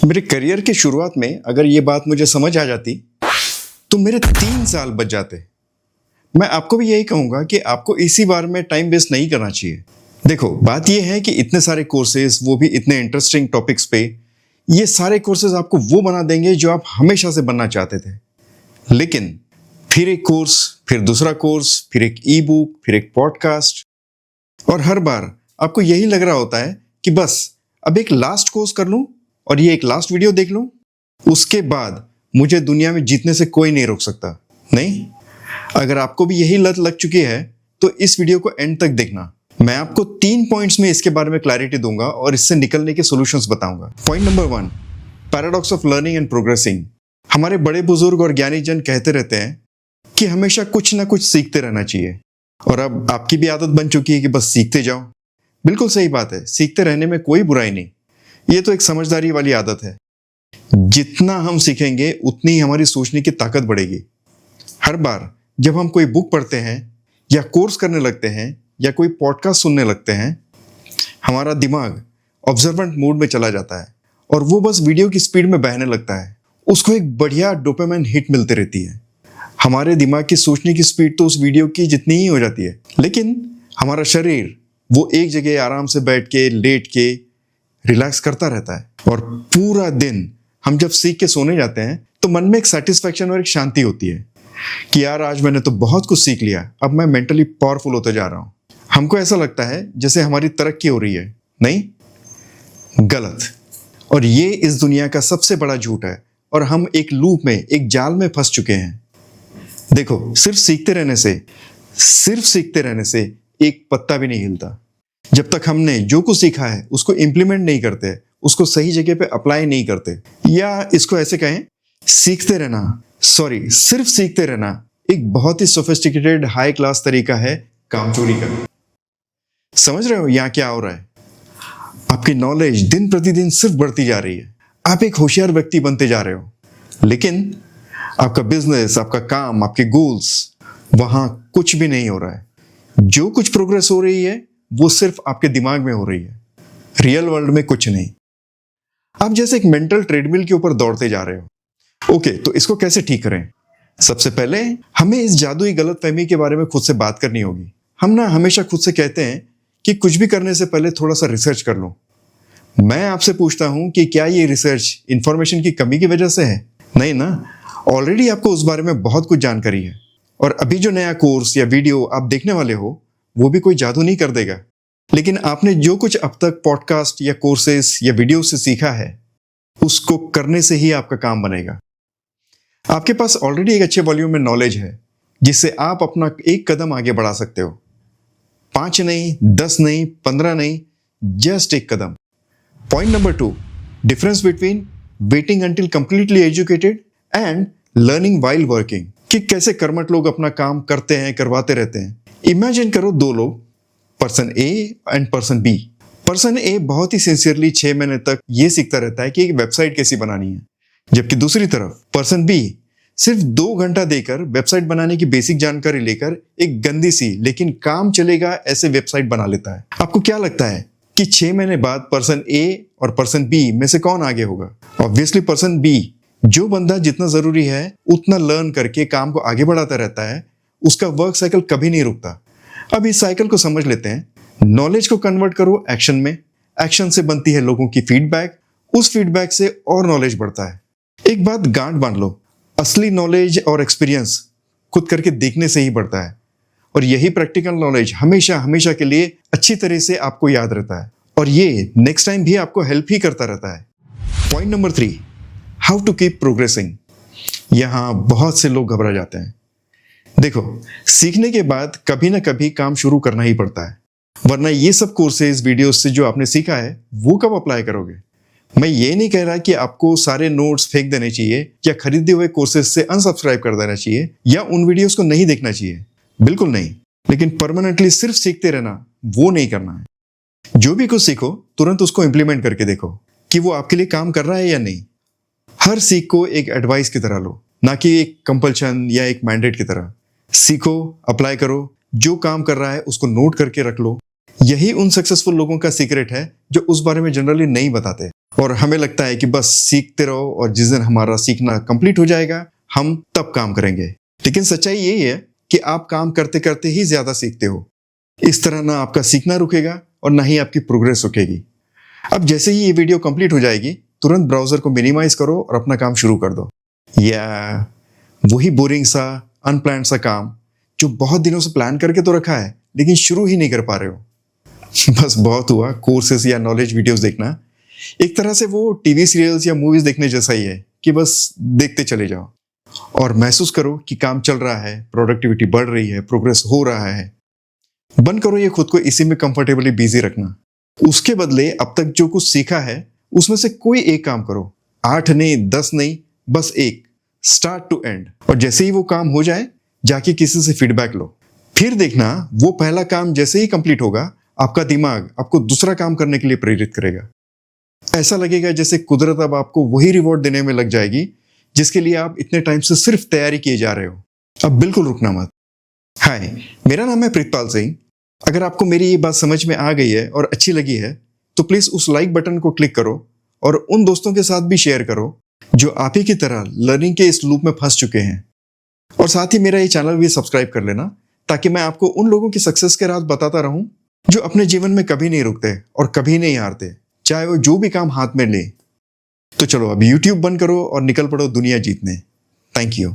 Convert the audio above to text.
मेरे करियर के शुरुआत में अगर ये बात मुझे समझ आ जाती तो मेरे 3 साल बच जाते। मैं आपको भी यही कहूंगा कि आपको इसी बार में टाइम वेस्ट नहीं करना चाहिए। देखो, बात यह है कि इतने सारे कोर्सेज, वो भी इतने इंटरेस्टिंग टॉपिक्स पे, ये सारे कोर्सेज आपको वो बना देंगे जो आप हमेशा से बनना चाहते थे। लेकिन फिर एक कोर्स, फिर दूसरा कोर्स, फिर एक ई बुक, फिर एक पॉडकास्ट, और हर बार आपको यही लग रहा होता है कि बस अब एक लास्ट कोर्स कर लूं और ये एक लास्ट वीडियो देख लूं, उसके बाद मुझे दुनिया में जीतने से कोई नहीं रोक सकता। नहीं, अगर आपको भी यही लत लग चुकी है तो इस वीडियो को एंड तक देखना। मैं आपको 3 पॉइंट्स में इसके बारे में क्लैरिटी दूंगा और इससे निकलने के सॉल्यूशंस बताऊंगा। Point number 1, paradox of learning and progressing. हमारे बड़े बुजुर्ग और ज्ञानी जन कहते रहते हैं कि हमेशा कुछ ना कुछ सीखते रहना चाहिए, और अब आपकी भी आदत बन चुकी है कि बस सीखते जाओ। बिल्कुल सही बात है, सीखते रहने में कोई बुराई नहीं, ये तो एक समझदारी वाली आदत है। जितना हम सीखेंगे उतनी ही हमारी सोचने की ताकत बढ़ेगी। हर बार जब हम कोई बुक पढ़ते हैं या कोर्स करने लगते हैं या कोई पॉडकास्ट सुनने लगते हैं, हमारा दिमाग ऑब्जर्वेंट मोड में चला जाता है और वो बस वीडियो की स्पीड में बहने लगता है। उसको एक बढ़िया डोपामाइन हिट मिलती रहती है। हमारे दिमाग की सोचने की स्पीड तो उस वीडियो की जितनी ही हो जाती है, लेकिन हमारा शरीर वो एक जगह आराम से बैठ के, लेट के रिलैक्स करता रहता है। और पूरा दिन हम जब सीख के सोने जाते हैं तो मन में एक सेटिस्फैक्शन और एक शांति होती है कि यार आज मैंने तो बहुत कुछ सीख लिया, अब मैं मेंटली पावरफुल होते जा रहा हूं। हमको ऐसा लगता है जैसे हमारी तरक्की हो रही है। नहीं, गलत। और ये इस दुनिया का सबसे बड़ा झूठ है और हम एक लूप में, एक जाल में फंस चुके हैं। देखो, सिर्फ सीखते रहने से एक पत्ता भी नहीं हिलता। जब तक हमने जो कुछ सीखा है उसको इंप्लीमेंट नहीं करते, उसको सही जगह पे अप्लाई नहीं करते, या इसको ऐसे कहें, सिर्फ सीखते रहना एक बहुत ही सोफिस्टिकेटेड हाई क्लास तरीका है काम चोरी का। समझ रहे हो यहाँ क्या हो रहा है? आपकी नॉलेज दिन प्रतिदिन सिर्फ बढ़ती जा रही है, आप एक होशियार व्यक्ति बनते जा रहे हो, लेकिन आपका बिजनेस, आपका काम, आपके गोल्स, वहां कुछ भी नहीं हो रहा है। जो कुछ प्रोग्रेस हो रही है वो सिर्फ आपके दिमाग में हो रही है, रियल वर्ल्ड में कुछ नहीं। आप जैसे एक मेंटल ट्रेडमिल के ऊपर दौड़ते जा रहे हो। ओके, तो इसको कैसे ठीक करें? सबसे पहले हमें इस जादुई गलतफहमी के बारे में खुद से बात करनी होगी। हम ना हमेशा खुद से कहते हैं कि कुछ भी करने से पहले थोड़ा सा रिसर्च कर लो। मैं आपसे पूछता हूं कि क्या ये रिसर्च इंफॉर्मेशन की कमी की वजह से है? नहीं ना, ऑलरेडी आपको उस बारे में बहुत कुछ जानकारी है, और अभी जो नया कोर्स या वीडियो आप देखने वाले हो वो भी कोई जादू नहीं कर देगा। लेकिन आपने जो कुछ अब तक पॉडकास्ट या कोर्सेस या वीडियो से सीखा है उसको करने से ही आपका काम बनेगा। आपके पास ऑलरेडी एक अच्छे वॉल्यूम में नॉलेज है जिससे आप अपना एक कदम आगे बढ़ा सकते हो। 5 नहीं, 10 नहीं, 15 नहीं, जस्ट एक कदम। Point number 2, difference between waiting until completely educated and learning while working. कि कैसे कर्मठ लोग अपना काम करते हैं, करवाते रहते हैं। इमेजिन करो 2 लोग, person A and person B. Person A बहुत ही सिंसियरली 6 महीने तक ये सीखता रहता है कि एक वेबसाइट कैसी बनानी है, जबकि दूसरी तरफ पर्सन बी सिर्फ 2 घंटा देकर वेबसाइट बनाने की बेसिक जानकारी लेकर एक गंदी सी लेकिन काम चलेगा ऐसे वेबसाइट बना लेता है। आपको क्या लगता है कि 6 महीने बाद पर्सन ए और पर्सन बी में से कौन आगे होगा? Obviously person B. जो बंदा जितना जरूरी है उतना लर्न करके काम को आगे बढ़ाता रहता है, उसका वर्क साइकिल कभी नहीं रुकता। अब इस साइकिल को समझ लेते हैं। नॉलेज को कन्वर्ट करो एक्शन में, एक्शन से बनती है लोगों की फीडबैक, उस फीडबैक से और नॉलेज बढ़ता है। एक बात गांठ बांध लो, असली नॉलेज और एक्सपीरियंस खुद करके देखने से ही बढ़ता है, और यही प्रैक्टिकल नॉलेज हमेशा हमेशा के लिए अच्छी तरह से आपको याद रहता है, और ये नेक्स्ट टाइम भी आपको हेल्प ही करता रहता है। Point number 3, how to keep progressing. यहां बहुत से लोग घबरा जाते हैं। देखो, सीखने के बाद कभी ना कभी काम शुरू करना ही पड़ता है, वरना ये सब कोर्सेज, वीडियोस से जो आपने सीखा है वो कब अप्लाई करोगे? मैं ये नहीं कह रहा कि आपको सारे नोट्स फेंक देने चाहिए या खरीदे हुए कोर्सेज से अनसब्सक्राइब कर देना चाहिए या उन वीडियोस को नहीं देखना चाहिए, बिल्कुल नहीं। लेकिन परमानेंटली सिर्फ सीखते रहना वो नहीं करना है। जो भी कुछ सीखो तुरंत उसको इंप्लीमेंट करके देखो कि वो आपके लिए काम कर रहा है या नहीं। हर सीख को एक एडवाइस की तरह लो, ना कि एक कंपल्शन या एक मैंडेट की तरह। सीखो, अप्लाई करो, जो काम कर रहा है उसको नोट करके रख लो। यही उन सक्सेसफुल लोगों का सीक्रेट है जो उस बारे में जनरली नहीं बताते, और हमें लगता है कि बस सीखते रहो और जिस दिन हमारा सीखना कंप्लीट हो जाएगा हम तब काम करेंगे। लेकिन सच्चाई यही है कि आप काम करते करते ही ज्यादा सीखते हो। इस तरह ना आपका सीखना रुकेगा और ना ही आपकी प्रोग्रेस रुकेगी। अब जैसे ही ये वीडियो कंप्लीट हो जाएगी तुरंत ब्राउजर को मिनिमाइज करो और अपना काम शुरू कर दो, या वही बोरिंग सा अनप्लान्ड सा काम जो बहुत दिनों से प्लान करके तो रखा है लेकिन शुरू ही नहीं कर पा रहे हो। बस बहुत हुआ, कोर्सेज या नॉलेज वीडियोस देखना एक तरह से वो टीवी सीरियल्स या मूवीज देखने जैसा ही है कि बस देखते चले जाओ और महसूस करो कि काम चल रहा है, प्रोडक्टिविटी बढ़ रही है, प्रोग्रेस हो रहा है। बंद करो ये खुद को इसी में कंफर्टेबली बिजी रखना। उसके बदले अब तक जो कुछ सीखा है उसमें से कोई एक काम करो, 8 नहीं 10 नहीं, बस एक, स्टार्ट टू एंड। और जैसे ही वो काम हो जाए जाके किसी से फीडबैक लो। फिर देखना वो पहला काम जैसे ही कंप्लीट होगा आपका दिमाग आपको दूसरा काम करने के लिए प्रेरित करेगा। ऐसा लगेगा जैसे कुदरत अब आपको वही रिवॉर्ड देने में लग जाएगी जिसके लिए आप इतने टाइम से सिर्फ तैयारी किए जा रहे हो। अब बिल्कुल रुकना मत। हाय, मेरा नाम है प्रीतपाल सिंह। अगर आपको मेरी ये बात समझ में आ गई है और अच्छी लगी है तो प्लीज उस लाइक बटन को क्लिक करो और उन दोस्तों के साथ भी शेयर करो जो आप ही की तरह लर्निंग के इस लूप में फंस चुके हैं। और साथ ही मेरा ये चैनल भी सब्सक्राइब कर लेना ताकि मैं आपको उन लोगों की सक्सेस के राज बताता रहूं जो अपने जीवन में कभी नहीं रुकते और कभी नहीं हारते, चाहे वो जो भी काम हाथ में ले। तो चलो अब YouTube बंद करो और निकल पड़ो दुनिया जीतने। Thank you.